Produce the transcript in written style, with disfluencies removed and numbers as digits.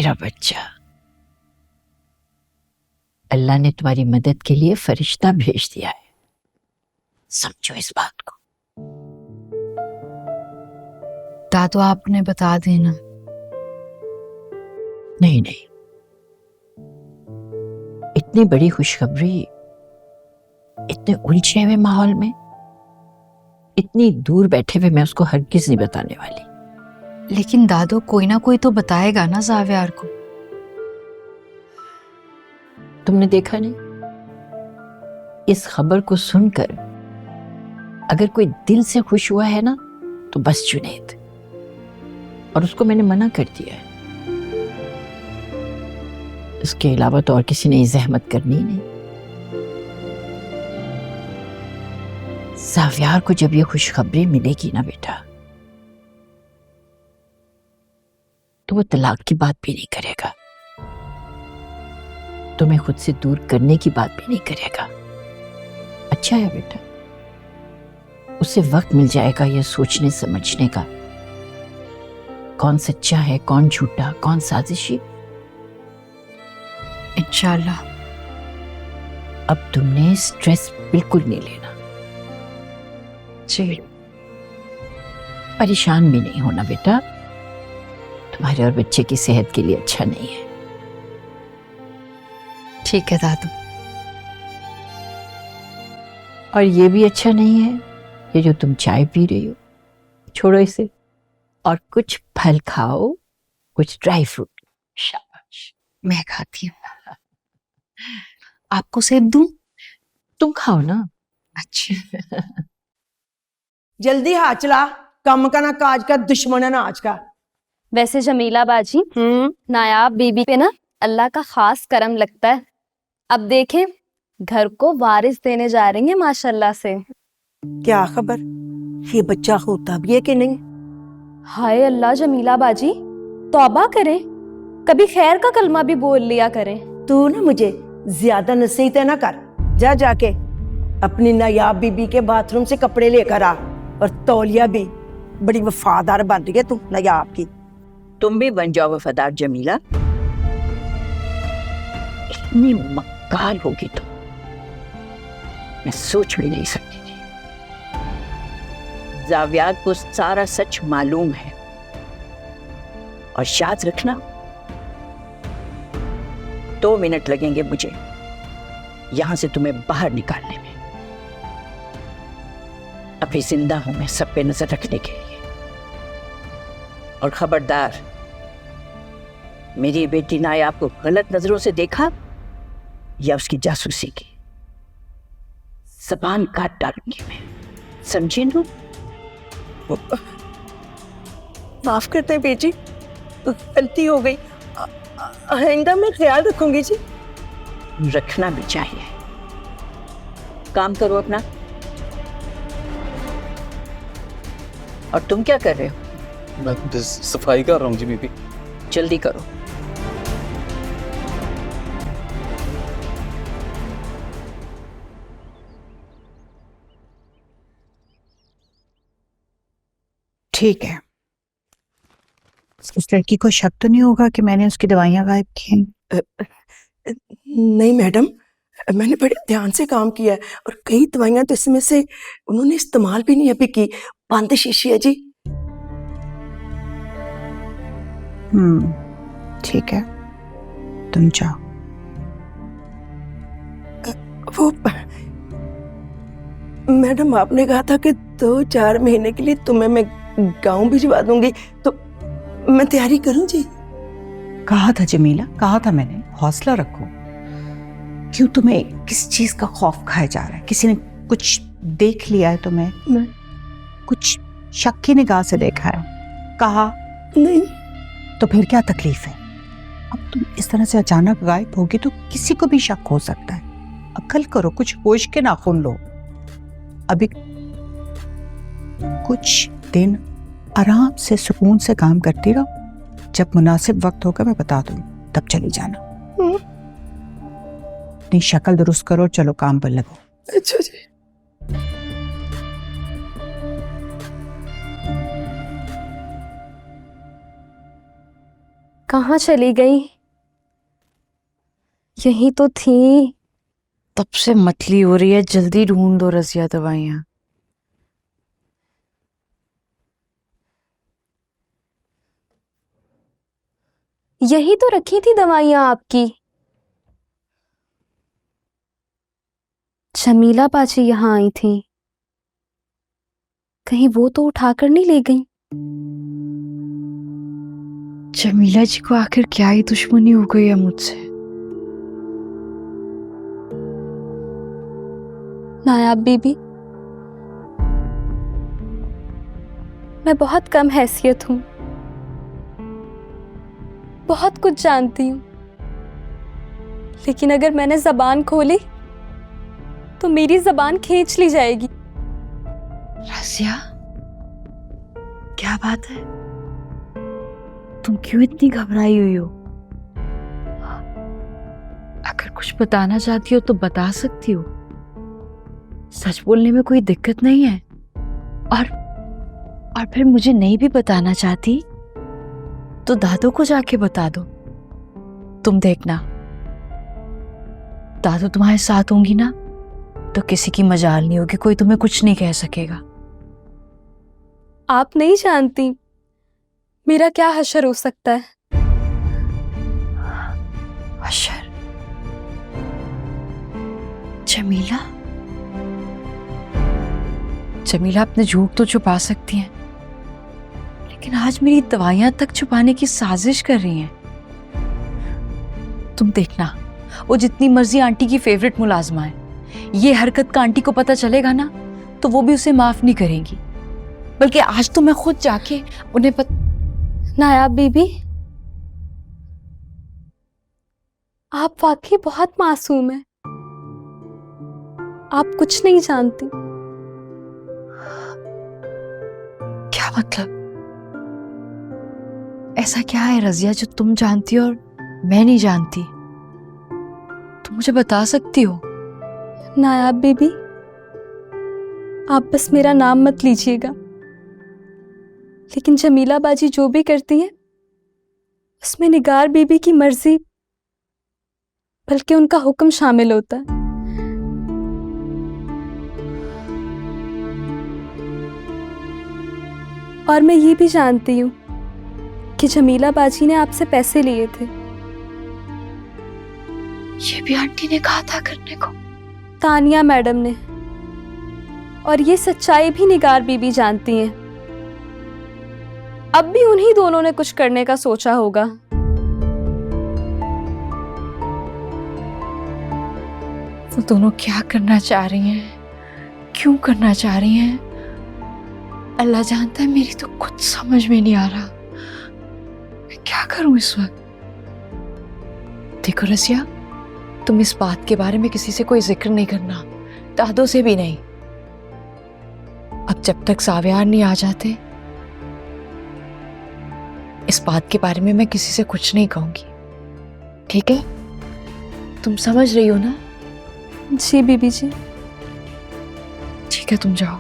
मेरा बच्चा, अल्लाह ने तुम्हारी मदद के लिए फरिश्ता भेज दिया है, समझो इस बात को। दादू आपने बता देना। नहीं नहीं, इतनी बड़ी खुशखबरी इतने उलझे हुए माहौल में, इतनी दूर बैठे हुए मैं उसको हरगिज नहीं बताने वाली। लेकिन दादू कोई ना कोई तो बताएगा ना ज़ावियार को। तुमने देखा नहीं, इस खबर को सुनकर अगर कोई दिल से खुश हुआ है ना तो बस जुनैद, और उसको मैंने मना कर दिया है। इसके अलावा तो और किसी ने जहमत करनी ही नहीं। ज़ावियार को जब ये खुशखबरी मिलेगी ना बेटा, तो वो तलाक की बात भी नहीं करेगा, तुम्हें खुद से दूर करने की बात भी नहीं करेगा। अच्छा है बेटा, उसे वक्त मिल जाएगा ये सोचने समझने का, कौन सच्चा है, कौन झूठा, कौन साजिशी। इंशाल्लाह। अब तुमने स्ट्रेस बिल्कुल नहीं लेना जी। परेशान भी नहीं होना बेटा, तुम्हारे और बच्चे की सेहत के लिए अच्छा नहीं है। ठीक है दादू। और ये भी अच्छा नहीं है ये जो तुम चाय पी रही हो, छोड़ो इसे और कुछ फल खाओ, कुछ ड्राई फ्रूट। शाबाश। मैं खाती हूँ। आपको सेब दूं? तुम खाओ ना। अच्छा। जल्दी हाथ चला, कम का ना काज का, दुश्मन है ना आज का। वैसे जमीला बाजी, नायाब बीबी पे ना अल्लाह का खास करम लगता है। अब देखें, घर को वारिस देने जा रही है माशाल्लाह से। क्या खबर, ये बच्चा होता भी है कि नहीं? हाय अल्लाह जमीला बाजी, तौबा करें, कभी खैर का कलमा भी बोल लिया करें। तू ना मुझे ज्यादा नसीहतें ना कर, जा जाके अपनी नायाब बीबी के बाथरूम से कपड़े लेकर आ, और तौलिया भी। बड़ी वफादार बन रही है तू नायाब की। तुम भी बन जाओ वफादार जमीला। इतनी मक्कार होगी तो मैं सोच भी नहीं सकती थी। ज़ावियार को सारा सच मालूम है, और याद रखना 2 मिनट लगेंगे मुझे यहां से तुम्हें बाहर निकालने में। अभी जिंदा हूं मैं सब पे नजर रखने के लिए। और खबरदार, मेरी बेटी नायाब को गलत नजरों से देखा या उसकी जासूसी की, ज़बान काट डालूंगी मैं, समझी ना? माफ करते हैं बेटी, गलती हो गई, आइंदा मैं ख्याल रखूंगी जी। रखना भी चाहिए। काम करो अपना। और तुम क्या कर रहे हो? मैं सफाई कर रहा हूँ जी बीबी। जल्दी करो। ठीक है, उस लड़की को शक तो नहीं होगा कि मैंने उसकी दवाइयां गायब की हैं? नहीं मैडम, मैंने बड़े ध्यान से काम किया है, और कई दवाइयां तो इसमें से उन्होंने इस्तेमाल भी नहीं अभी की। बंद शीशी है जी। ठीक है, तुम जाओ। वो मैडम, आपने कहा था कि 2-4 महीने के लिए तुम्हें मैं गांव भिजवा दूंगी, तो मैं तैयारी करूं जी? कहा था जमीला, कहा था मैंने, हौसला रखो। क्यों तुम्हें किस चीज का खौफ खाया जा रहा है? किसी ने कुछ देख लिया है तुम्हें? नहीं। कुछ शक की निगाह से देखा है? कहा नहीं। तो फिर क्या तकलीफ है? अब तुम इस तरह से अचानक गायब होगी तो किसी को भी शक हो सकता है। अक्ल करो, कुछ होश के नाखून लो। अभी कुछ दिन आराम से सुकून से काम करती रहो, जब मुनासिब वक्त होगा मैं बता दूंगी, तब चली जाना। अपनी शक्ल दुरुस्त करो, चलो काम पर लगो। अच्छा जी। कहाँ चली गई? यही तो थी। तब से मतली हो रही है, जल्दी ढूंढ दो रजिया दवाइयाँ। यही तो रखी थी दवाइयाँ आपकी। जमीला बाजी यहाँ आई थी, कहीं वो तो उठाकर नहीं ले गई? जमीला जी को आखिर क्या ही दुश्मनी हो गई है मुझसे? नायाब बीबी, मैं बहुत कम हैसियत हूँ, बहुत कुछ जानती हूँ, लेकिन अगर मैंने जबान खोली तो मेरी जबान खींच ली जाएगी। रजिया, क्या बात है? तुम क्यों इतनी घबराई हुई हो? अगर कुछ बताना चाहती हो तो बता सकती हो, सच बोलने में कोई दिक्कत नहीं है। और फिर मुझे नहीं भी बताना चाहती तो दादू को जाके बता दो। तुम देखना, दादू तुम्हारे साथ होंगी ना, तो किसी की मजाल नहीं होगी, कोई तुम्हें कुछ नहीं कह सकेगा। आप नहीं जानती मेरा क्या हशर हो सकता है। हशर? जमीला? जमीला अपने झूठ तो छुपा सकती हैं, लेकिन आज मेरी दवाइयां तक छुपाने की साजिश कर रही हैं। तुम देखना, वो जितनी मर्जी आंटी की फेवरेट मुलाजमा है, ये हरकत का आंटी को पता चलेगा ना तो वो भी उसे माफ नहीं करेंगी। बल्कि आज तो मैं खुद जाके उन्हें नायाब बीबी, आप वाकई बहुत मासूम हैं। आप कुछ नहीं जानती। क्या मतलब? ऐसा क्या है रजिया जो तुम जानती हो और मैं नहीं जानती? तुम मुझे बता सकती हो? नायाब बीबी, आप बस मेरा नाम मत लीजिएगा, लेकिन जमीला बाजी जो भी करती है उसमें निगार बीबी की मर्जी बल्कि उनका हुक्म शामिल होता है। और मैं ये भी जानती हूँ कि जमीला बाजी ने आपसे पैसे लिए थे। ये भी आंटी ने कहा था करने को? तानिया मैडम ने। और ये सच्चाई भी निगार बीबी जानती हैं। अब भी उन्हीं दोनों ने कुछ करने का सोचा होगा। वो दोनों क्या करना चाह रही हैं, क्यों करना चाह रही हैं, अल्लाह जानता है। मेरी तो कुछ समझ में नहीं आ रहा, मैं क्या करूं इस वक्त। देखो रसिया, तुम इस बात के बारे में किसी से कोई जिक्र नहीं करना, दादो से भी नहीं। अब जब तक सावियार नहीं आ जाते, इस बात के बारे में मैं किसी से कुछ नहीं कहूंगी, ठीक है? तुम समझ रही हो ना? जी बीबी जी। ठीक है, तुम जाओ।